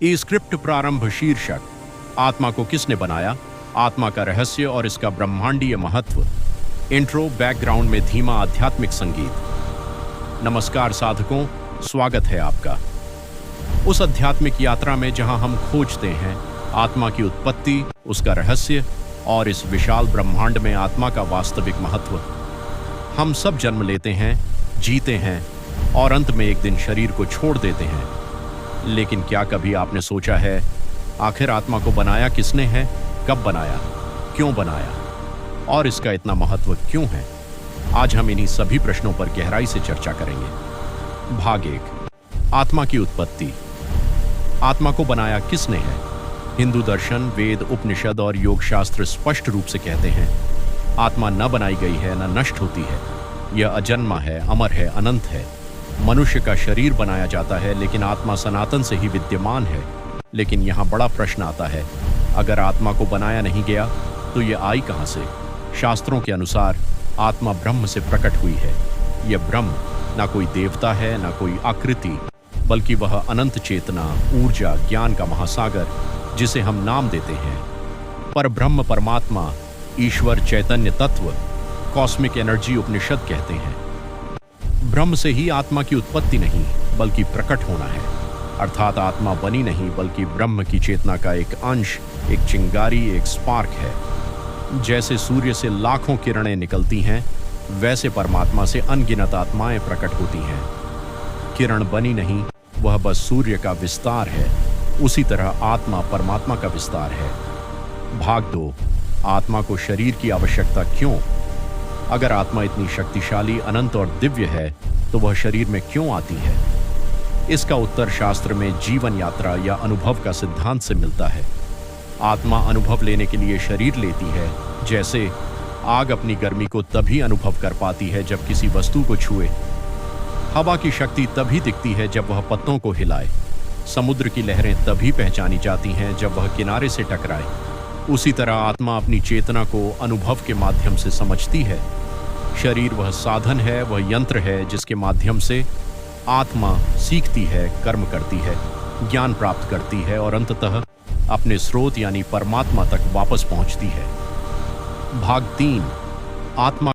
ई script प्रारंभ शीर्षक आत्मा को किसने बनाया, आत्मा का रहस्य और इसका ब्रह्मांडीय महत्व। इंट्रो, बैकग्राउंड में धीमा आध्यात्मिक संगीत। नमस्कार साधकों, स्वागत है आपका उस आध्यात्मिक यात्रा में जहां हम खोजते हैं आत्मा की उत्पत्ति, उसका रहस्य और इस विशाल ब्रह्मांड में आत्मा का वास्तविक महत्व। हम सब जन्म लेते हैं, जीते हैं और अंत में एक दिन शरीर को छोड़ देते हैं। लेकिन क्या कभी आपने सोचा है आखिर आत्मा को बनाया किसने है, कब बनाया, क्यों बनाया और इसका इतना महत्व क्यों है? आज हम इन्हीं सभी प्रश्नों पर गहराई से चर्चा करेंगे। भाग 1, आत्मा की उत्पत्ति। आत्मा को बनाया किसने है? हिंदू दर्शन, वेद, उपनिषद और योग शास्त्र स्पष्ट रूप से कहते हैं आत्मा न बनाई गई है, न नष्ट होती है। यह अजन्मा है, अमर है, अनंत है। मनुष्य का शरीर बनाया जाता है लेकिन आत्मा सनातन से ही विद्यमान है। लेकिन यहाँ बड़ा प्रश्न आता है, अगर आत्मा को बनाया नहीं गया तो ये आई कहाँ से? शास्त्रों के अनुसार आत्मा ब्रह्म से प्रकट हुई है। यह ब्रह्म ना कोई देवता है, ना कोई आकृति, बल्कि वह अनंत चेतना, ऊर्जा, ज्ञान का महासागर जिसे हम नाम देते हैं। पर ब्रह्म, परमात्मा, ईश्वर, चैतन्य तत्व, कॉस्मिक एनर्जी उपनिषद कहते हैं। ब्रह्म से ही आत्मा की उत्पत्ति नहीं बल्कि प्रकट होना है। अर्थात आत्मा बनी नहीं बल्कि ब्रह्म की चेतना का एक अंश, एक चिंगारी, एक स्पार्क है। जैसे सूर्य से लाखों किरणें निकलती हैं, वैसे परमात्मा से अनगिनत आत्माएं प्रकट होती हैं। किरण बनी नहीं, वह बस सूर्य का विस्तार है। उसी तरह आत्मा परमात्मा का विस्तार है। भाग 2, आत्मा को शरीर की आवश्यकता क्यों? अगर आत्मा इतनी शक्तिशाली, अनंत और दिव्य है तो वह शरीर में क्यों आती है? इसका उत्तर शास्त्र में जीवन यात्रा या अनुभव का सिद्धांत से मिलता है। आत्मा अनुभव लेने के लिए शरीर लेती है। जैसे आग अपनी गर्मी को तभी अनुभव कर पाती है जब किसी वस्तु को छुए। हवा की शक्ति तभी दिखती है जब वह पत्तों को हिलाए। समुद्र की लहरें तभी पहचानी जाती हैं जब वह किनारे से टकराए। उसी तरह आत्मा अपनी चेतना को अनुभव के माध्यम से समझती है। शरीर वह साधन है, वह यंत्र है जिसके माध्यम से आत्मा सीखती है, कर्म करती है, ज्ञान प्राप्त करती है और अंततः अपने स्रोत यानी परमात्मा तक वापस पहुंचती है। भाग 3, आत्मा